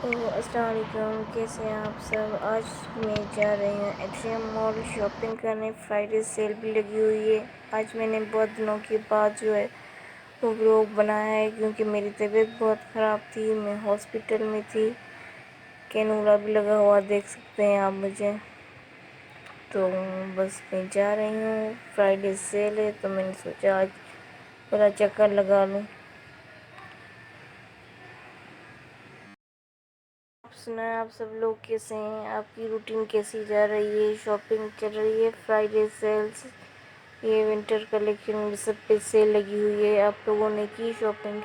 السلام علیکم، کیسے ہیں آپ سب؟ آج میں جا رہی ہوں ایٹریم مال شاپنگ کرنے. فرائیڈے سیل بھی لگی ہوئی ہے. آج میں نے بہت دنوں کے بعد جو ہے وہ ولاگ بنایا ہے، کیونکہ میری طبیعت بہت خراب تھی. میں ہاسپٹل میں تھی. کینولا بھی لگا ہوا دیکھ سکتے ہیں آپ مجھے. تو بس میں جا رہی ہوں. فرائیڈے سیل ہے تو میں نے سوچا آج پورا چکر لگا لوں. آپ سنائیں، آپ سب لوگ کیسے ہیں؟ آپ کی روٹین کیسی جا رہی ہے؟ شاپنگ چل رہی ہے؟ فرائیڈے سیلز، یہ ونٹر کلیکشن سب پہ سیل لگی ہوئی ہے. آپ لوگوں نے کی شاپنگ؟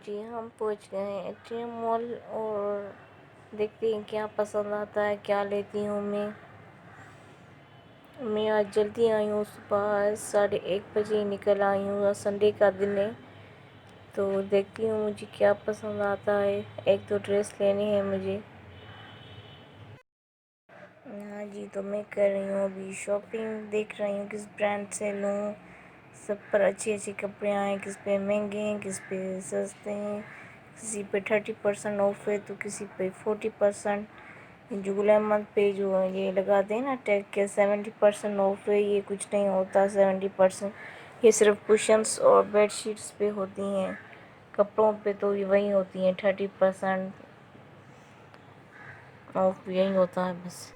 جی ہم پہنچ گئے ہیں ایٹریم مال، اور دیکھتے ہیں کیا پسند آتا ہے، کیا لیتی ہوں میں آج جلدی آئی ہوں. صبح 1:30 بجے نکل آئی ہوں. سنڈے کا دن ہے تو دیکھتی ہوں مجھے کیا پسند آتا ہے. 1-2 ڈریس لینے ہیں مجھے. ہاں جی، تو میں کر رہی ہوں ابھی شاپنگ. دیکھ رہی ہوں کس برانڈ سے لوں. سب پر اچھے کپڑے آئے، کس پہ مہنگے ہیں، کس پہ سستے ہیں. کسی پہ 30% آف ہے تو کسی پہ 40%. جو گل احمد پہ جو یہ لگاتے ہیں نا ٹیگ کے 70% آف ہے، یہ کچھ نہیں ہوتا 70%. یہ صرف کشنس اور بیڈ شیٹس پہ ہوتی ہیں. کپڑوں پہ تو یہ وہی ہوتی ہیں 30% آف. یہی ہوتا ہے بس.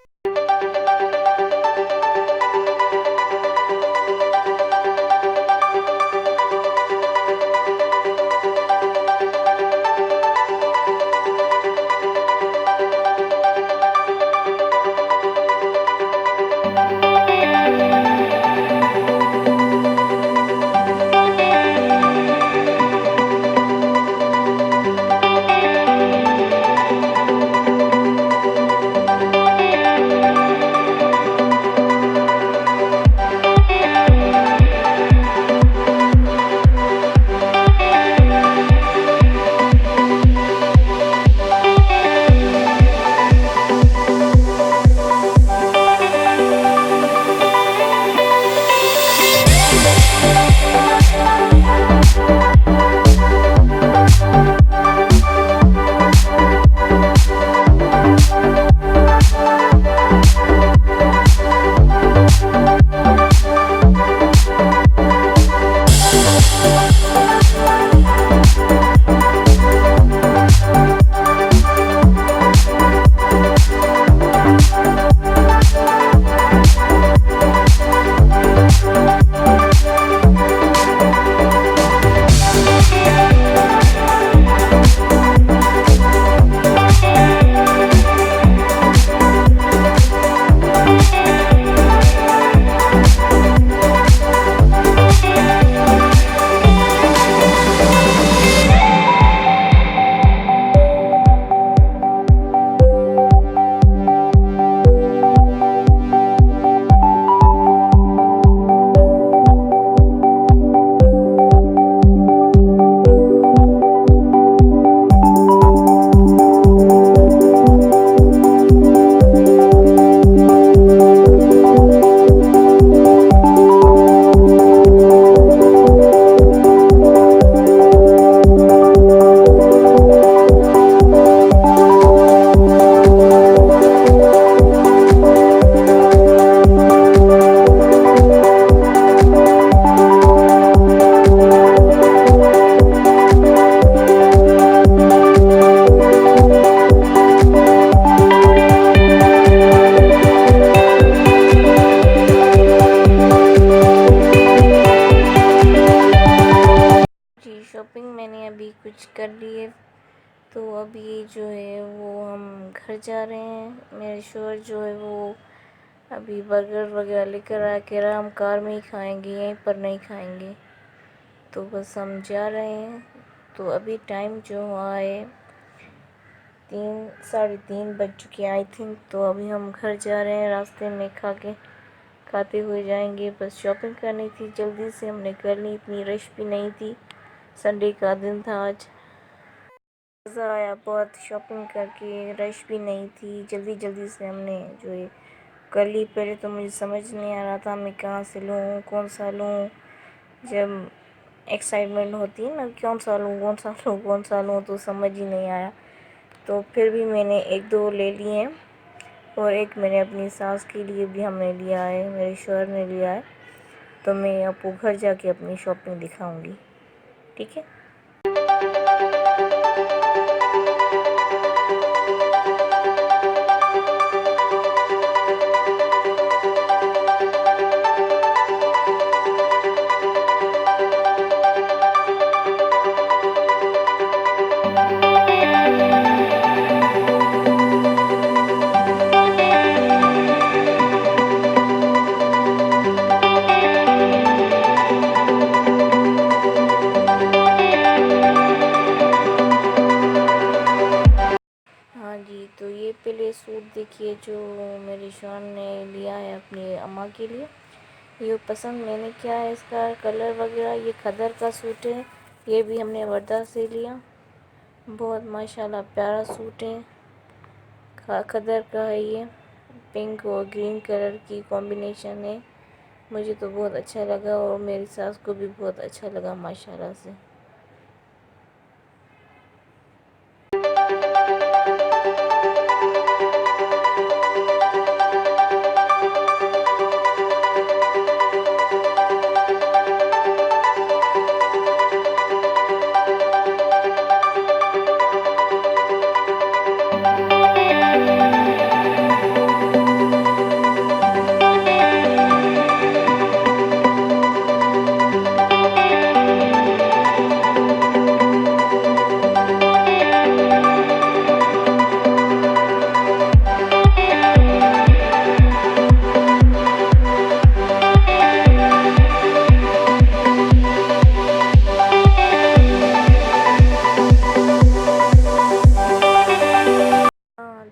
ابھی جو ہے وہ ہم گھر جا رہے ہیں. میرے شوہر جو ہے وہ ابھی برگر وغیرہ لے کر آ کے ہم کار میں ہی کھائیں گے, یہیں پر نہیں کھائیں گے. تو بس ہم جا رہے ہیں. تو ابھی ٹائم جو ہوا ہے 3:30 بج چکے آئی تھنک. تو ابھی ہم گھر جا رہے ہیں, راستے میں کھاتے ہوئے جائیں گے. بس شاپنگ کرنی تھی, جلدی سے ہم نے کر لی, اتنی رش بھی نہیں تھی, سنڈے کا دن تھا آج. مزہ آیا بہت شاپنگ کر کے, رش بھی نہیں تھی, جلدی سے ہم نے جو ہے کر لی. پہلے تو مجھے سمجھ نہیں آ رہا تھا میں کہاں سے لوں, کون سا لوں. جب ایکسائٹمنٹ ہوتی ہے نا کون سا لوں تو سمجھ ہی نہیں آیا. تو پھر بھی میں نے 1-2 لے لیے ہیں, اور ایک میں نے اپنی ساس کے لیے بھی ہم نے لیا ہے, میرے شوہر نے لیا ہے. تو میں آپ کو گھر جا کے اپنی شاپنگ دکھاؤں گی, ٹھیک ہے. ہاں جی, تو یہ پہلے سوٹ دیکھیے جو میرے شوہر نے لیا ہے اپنی اماں کے لیے. یہ پسند میں نے کیا ہے, اس کا کلر وغیرہ, یہ کھدر کا سوٹ ہے. یہ بھی ہم نے وردہ سے لیا. بہت ماشاءاللہ پیارا سوٹ ہے, کھدر کا ہے. یہ پنک اور گرین کلر کی کمبینیشن ہے. مجھے تو بہت اچھا لگا, اور میری ساس کو بھی بہت اچھا لگا ماشاءاللہ سے.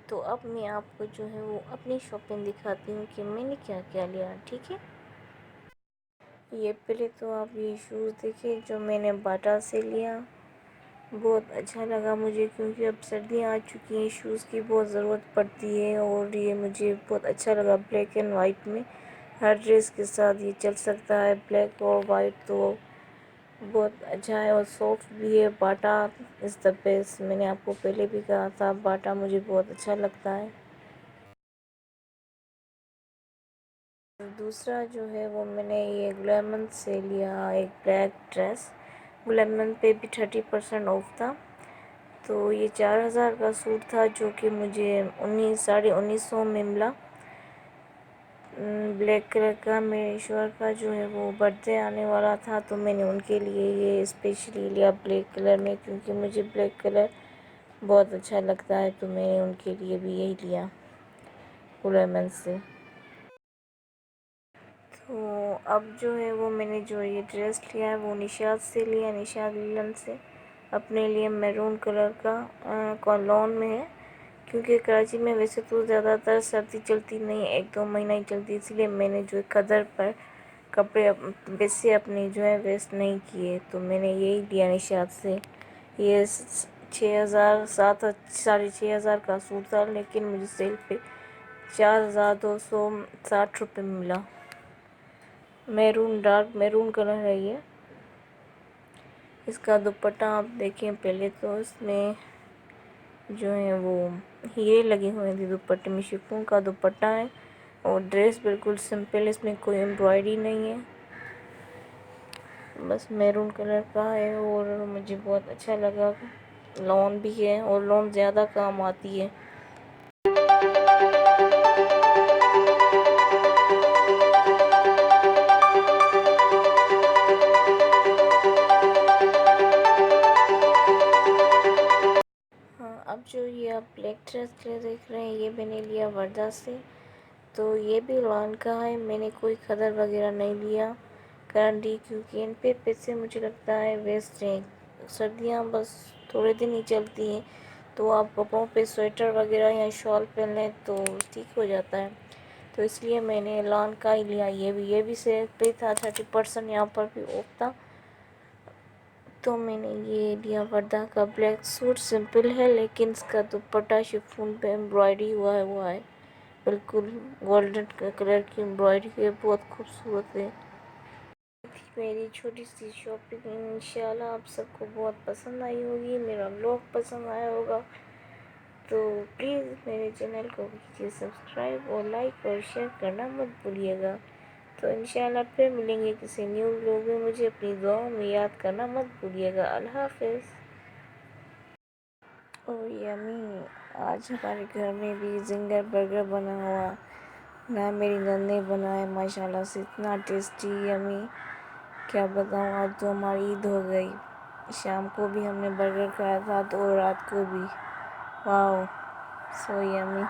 تو اب میں آپ کو جو ہے وہ اپنی شاپنگ دکھاتی ہوں کہ میں نے کیا کیا لیا, ٹھیک ہے. یہ پہلے تو آپ یہ شوز دیکھیں جو میں نے باٹا سے لیا. بہت اچھا لگا مجھے, کیونکہ اب سردیاں آ چکی ہیں, شوز کی بہت ضرورت پڑتی ہے. اور یہ مجھے بہت اچھا لگا, بلیک اینڈ وائٹ میں ہر ڈریس کے ساتھ یہ چل سکتا ہے, بلیک اور وائٹ. تو بہت اچھا ہے اور سافٹ بھی ہے. باٹا از دا بیسٹ, میں نے آپ کو پہلے بھی کہا تھا باٹا مجھے بہت اچھا لگتا ہے. دوسرا جو ہے وہ میں نے یہ گلیمن سے لیا ایک بلیک ڈریس. گلیمن پہ بھی 30% آف تھا. تو یہ 4,000 کا سوٹ تھا, جو کہ مجھے 1900 میں ملا. بلیک کلر کا. میرے شوہر کا جو ہے وہ برتھ ڈے آنے والا تھا, تو میں نے ان کے لیے یہ اسپیشلی لیا بلیک کلر میں, کیونکہ مجھے بلیک کلر بہت اچھا لگتا ہے. تو میں نے ان کے لیے بھی یہی لیا گلیمن سے. تو اب جو ہے وہ میں نے جو یہ ڈریس لیا ہے وہ نشاد سے لیا, نشاد لن سے, اپنے لیے میرون کلر کا لون میں ہے. کیونکہ کراچی میں ویسے تو زیادہ تر سردی چلتی نہیں, 1-2 مہینہ ہی چلتی, اس لیے میں نے جو کھدر پر کپڑے ویسے اپنے جو ہے ویسٹ نہیں کیے. تو میں نے یہی لیا نشاد سے. یہ 6,000 کا سوٹ تھا, لیکن مجھے سیل پہ 4,260 روپے میں ملا. ڈارک میرون کلر ہے یہ. اس کا دوپٹہ آپ دیکھیں پہلے تو اس میں جو ہے وہ ہیرے لگے ہوئے تھے دوپٹے میں, شفون کا دوپٹہ ہے. اور ڈریس بالکل سمپل, اس میں کوئی امبرائڈری نہیں ہے, بس میرون کلر کا ہے. اور مجھے بہت اچھا لگا, لون بھی ہے اور لون زیادہ کام آتی ہے. اب جو یہ آپ بلیک ڈریس دیکھ رہے ہیں یہ میں نے لیا وردہ سے، تو یہ بھی لان کا ہے. میں نے کوئی خدر وغیرہ نہیں لیا کرنٹلی، کیونکہ ان پہ پیسے مجھے لگتا ہے ویسٹ ہیں. سردیاں بس تھوڑے دن ہی چلتی ہیں، تو آپ کپڑوں پہ سویٹر وغیرہ یا شال پہن لیں تو ٹھیک ہو جاتا ہے. تو اس لیے میں نے لان کا ہی لیا. یہ بھی سیل پہ تھا، 30% یہاں پر بھی آف تھا، تو میں نے یہ لیا وردہ کا بلیک سوٹ. سمپل ہے لیکن اس کا دوپٹہ شفون پہ امبرائڈری ہوا ہے بالکل گولڈن کلر کی امبرائڈری ہے، بہت خوبصورت ہے. میری چھوٹی سی شاپنگ انشاءاللہ آپ سب کو بہت پسند آئی ہوگی، میرا ولاگ پسند آیا ہوگا، تو پلیز میرے چینل کو کیجیے سبسکرائب اور لائک اور شیئر کرنا مت بھولیے گا. تو انشاءاللہ پھر ملیں گے کسی نیو ولاگ میں. مجھے اپنی دعاؤں میں یاد کرنا مت بھولیے گا. اللہ حافظ. اور یمی آج ہمارے گھر میں بھی زنگر برگر بنا ہوا نہ، میری نند نے بنایا ماشاءاللہ سے، اتنا ٹیسٹی یمی کیا بتاؤں. آج تو ہماری عید ہو گئی، شام کو بھی ہم نے برگر کھایا تھا تو رات کو بھی. واو، سو یمی.